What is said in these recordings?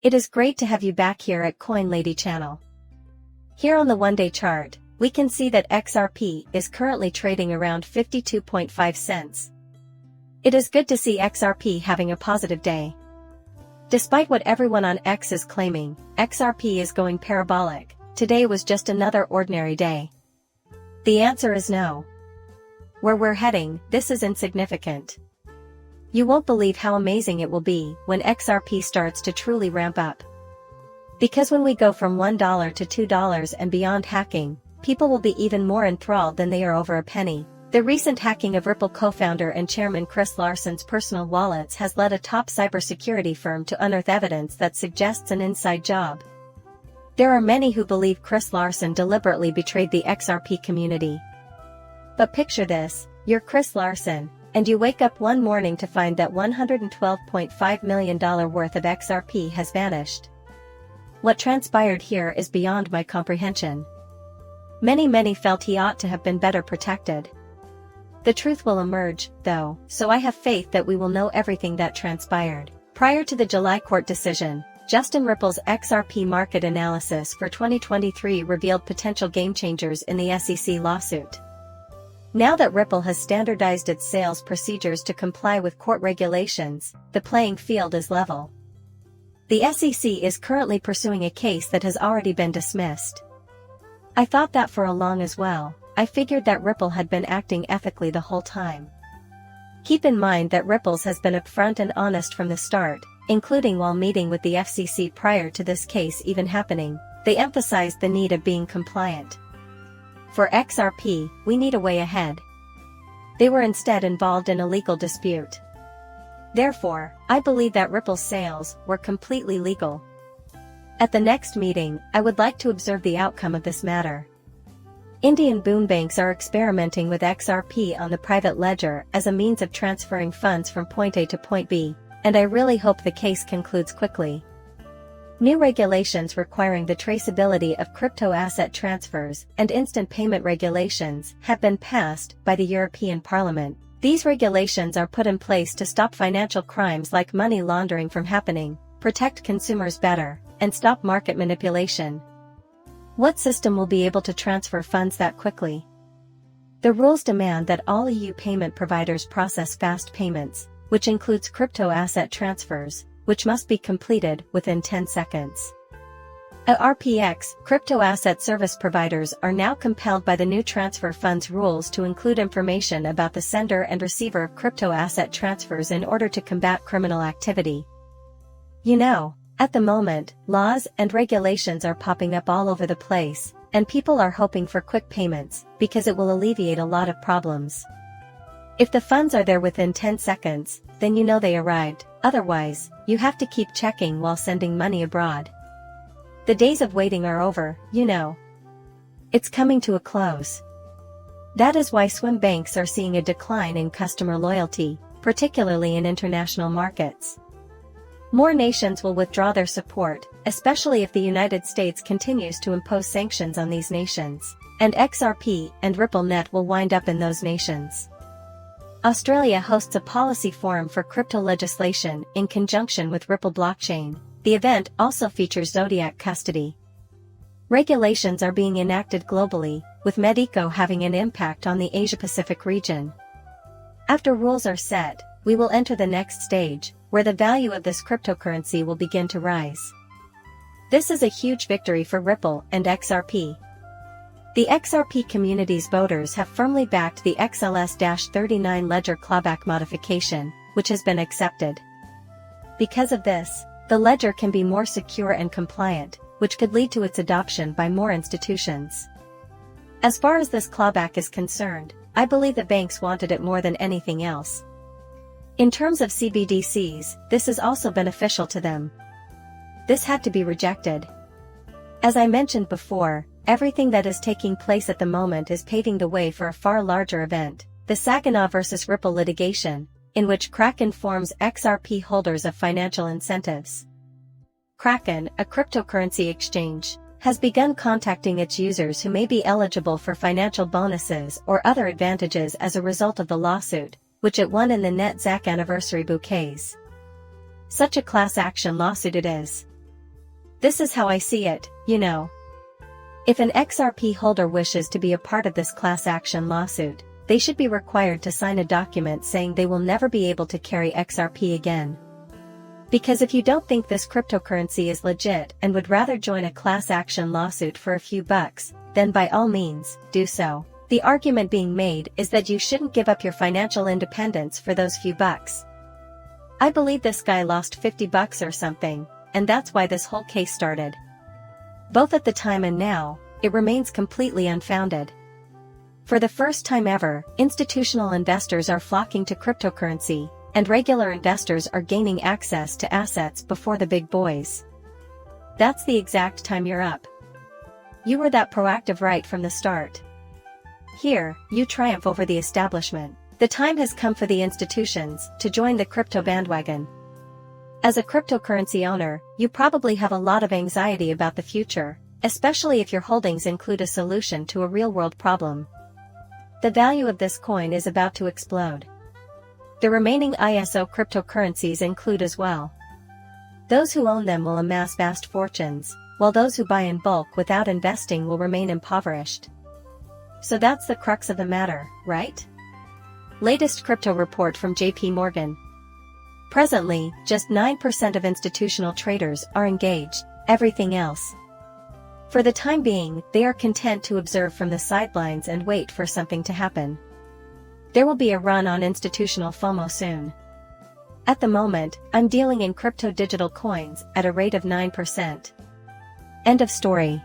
It is great to have you back here at Coin Lady channel. Here on the one-day chart, we can see that XRP is currently trading around 52.5 cents. It is good to see XRP having a positive day. Despite what everyone on X is claiming, XRP is going parabolic. Today was just another ordinary day. The answer is no. Where we're heading, this is insignificant. You won't believe how amazing it will be when XRP starts to truly ramp up. Because when we go from $1 to $2 and beyond hacking, people will be even more enthralled than they are over a penny. The recent hacking of Ripple co-founder and chairman Chris Larson's personal wallets has led a top cybersecurity firm to unearth evidence that suggests an inside job. There are many who believe Chris Larson deliberately betrayed the XRP community. But picture this, you're Chris Larson, and you wake up one morning to find that $112.5 million worth of XRP has vanished. What transpired here is beyond my comprehension. Many felt he ought to have been better protected. The truth will emerge, though, so I have faith that we will know everything that transpired. Prior to the July court decision, Justin Ripple's XRP market analysis for 2023 revealed potential game-changers in the SEC lawsuit. Now that Ripple has standardized its sales procedures to comply with court regulations, the playing field is level. The SEC is currently pursuing a case that has already been dismissed. I thought that for a long as well. I figured that Ripple had been acting ethically the whole time. Keep in mind that Ripple's has been upfront and honest from the start, including while meeting with the FCC prior to this case even happening. They emphasized the need of being compliant. For XRP, we need a way ahead. They were instead involved in a legal dispute. Therefore, I believe that Ripple's sales were completely legal. At the next meeting, I would like to observe the outcome of this matter. Indian boom banks are experimenting with XRP on the private ledger as a means of transferring funds from point A to point B, and I really hope the case concludes quickly. New regulations requiring the traceability of crypto asset transfers and instant payment regulations have been passed by the European Parliament. These regulations are put in place to stop financial crimes like money laundering from happening, protect consumers better, and stop market manipulation. What system will be able to transfer funds that quickly? The rules demand that all EU payment providers process fast payments, which includes crypto asset transfers, which must be completed within 10 seconds. At RPX, crypto asset service providers are now compelled by the new transfer funds rules to include information about the sender and receiver of crypto asset transfers in order to combat criminal activity. You know, at the moment, laws and regulations are popping up all over the place, and people are hoping for quick payments, because it will alleviate a lot of problems. If the funds are there within 10 seconds, then you know they arrived. Otherwise, you have to keep checking while sending money abroad. The days of waiting are over, you know. It's coming to a close. That is why swim banks are seeing a decline in customer loyalty, particularly in international markets. More nations will withdraw their support, especially if the United States continues to impose sanctions on these nations, and XRP and RippleNet will wind up in those nations. Australia hosts a policy forum for crypto legislation in conjunction with Ripple blockchain. The event also features Zodiac custody. Regulations are being enacted globally, with Medico having an impact on the Asia-Pacific region. After rules are set, we will enter the next stage, where the value of this cryptocurrency will begin to rise. This is a huge victory for Ripple and XRP. The XRP community's voters have firmly backed the XLS-39 ledger clawback modification, which has been accepted. Because of this, the ledger can be more secure and compliant, which could lead to its adoption by more institutions. As far as this clawback is concerned, I believe the banks wanted it more than anything else. In terms of CBDCs, this is also beneficial to them. This had to be rejected. As I mentioned before, everything that is taking place at the moment is paving the way for a far larger event, the Saginaw vs. Ripple litigation, in which Kraken informs XRP holders of financial incentives. Kraken, a cryptocurrency exchange, has begun contacting its users who may be eligible for financial bonuses or other advantages as a result of the lawsuit, which it won in the NetZack anniversary bouquets. Such a class action lawsuit it is. This is how I see it, you know. If an XRP holder wishes to be a part of this class action lawsuit, they should be required to sign a document saying they will never be able to carry XRP again. Because if you don't think this cryptocurrency is legit and would rather join a class action lawsuit for a few bucks, then by all means, do so. The argument being made is that you shouldn't give up your financial independence for those few bucks. I believe this guy lost 50 bucks or something, and that's why this whole case started. Both at the time and now, it remains completely unfounded. For the first time ever, institutional investors are flocking to cryptocurrency, and regular investors are gaining access to assets before the big boys. That's the exact time you're up. You were that proactive right from the start. Here, you triumph over the establishment. The time has come for the institutions to join the crypto bandwagon. As a cryptocurrency owner, you probably have a lot of anxiety about the future, especially if your holdings include a solution to a real-world problem. The value of this coin is about to explode. The remaining ISO cryptocurrencies include as well. Those who own them will amass vast fortunes, while those who buy in bulk without investing will remain impoverished. So that's the crux of the matter, right? Latest crypto report from JP Morgan. Presently, just 9% of institutional traders are engaged, everything else. For the time being, they are content to observe from the sidelines and wait for something to happen. There will be a run on institutional Fomo soon. At the moment, I'm dealing in crypto digital coins at a rate of 9%. End of story.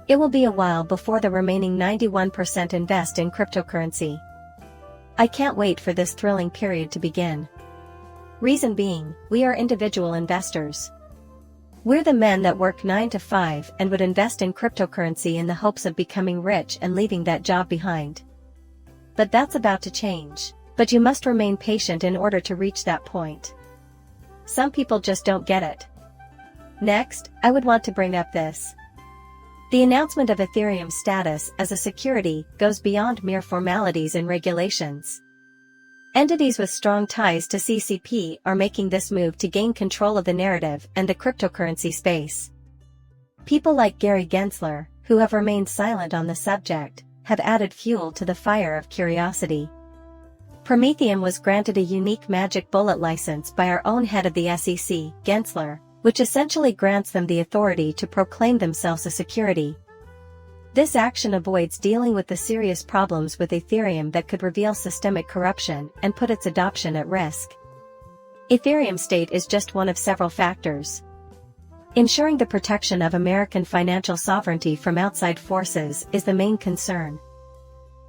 It will be a while before the remaining 91% invest in cryptocurrency. I can't wait for this thrilling period to begin. Reason being, we are individual investors. We're the men that work 9 to 5 and would invest in cryptocurrency in the hopes of becoming rich and leaving that job behind. But that's about to change. But you must remain patient in order to reach that point. Some people just don't get it. Next, I would want to bring up this. The announcement of Ethereum's status as a security goes beyond mere formalities and regulations. Entities with strong ties to CCP are making this move to gain control of the narrative and the cryptocurrency space. People like Gary Gensler, who have remained silent on the subject, have added fuel to the fire of curiosity. Prometheum was granted a unique magic bullet license by our own head of the SEC, Gensler, which essentially grants them the authority to proclaim themselves a security. This action avoids dealing with the serious problems with Ethereum that could reveal systemic corruption and put its adoption at risk. Ethereum state is just one of several factors. Ensuring the protection of American financial sovereignty from outside forces is the main concern.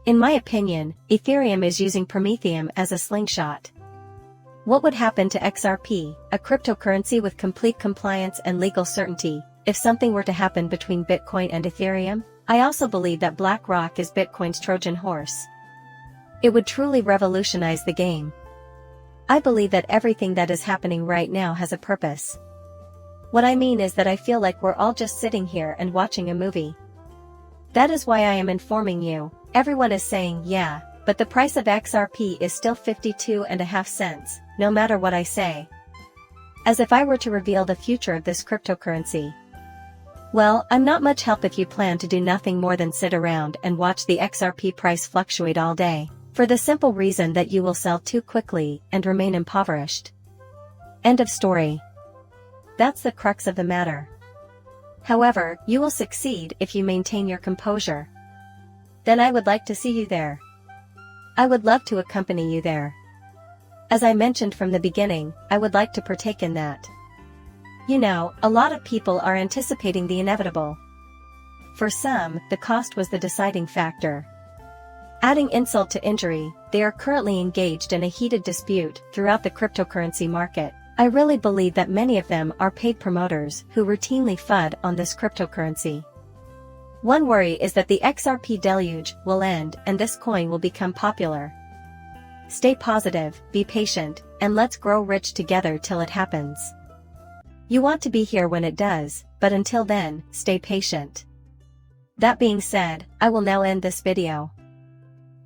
In my opinion, Ethereum is using Prometheum as a slingshot. What would happen to XRP, a cryptocurrency with complete compliance and legal certainty, if something were to happen between Bitcoin and Ethereum? I also believe that BlackRock is Bitcoin's Trojan horse. It would truly revolutionize the game. I believe that everything that is happening right now has a purpose. What I mean is that I feel like we're all just sitting here and watching a movie. That is why I am informing you. Everyone is saying, yeah, but the price of XRP is still 52.5 cents, no matter what I say. As if I were to reveal the future of this cryptocurrency. Well, I'm not much help if you plan to do nothing more than sit around and watch the XRP price fluctuate all day, for the simple reason that you will sell too quickly and remain impoverished. End of story. That's the crux of the matter. However, you will succeed if you maintain your composure. Then I would like to see you there. I would love to accompany you there. As I mentioned from the beginning, I would like to partake in that. You know, a lot of people are anticipating the inevitable. For some, the cost was the deciding factor. Adding insult to injury, they are currently engaged in a heated dispute throughout the cryptocurrency market. I really believe that many of them are paid promoters who routinely FUD on this cryptocurrency. One worry is that the XRP deluge will end and this coin will become popular. Stay positive, be patient, and let's grow rich together till it happens. You want to be here when it does, but until then, stay patient. That being said, I will now end this video.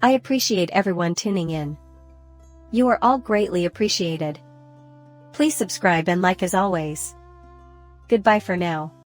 I appreciate everyone tuning in. You are all greatly appreciated. Please subscribe and like as always. Goodbye for now.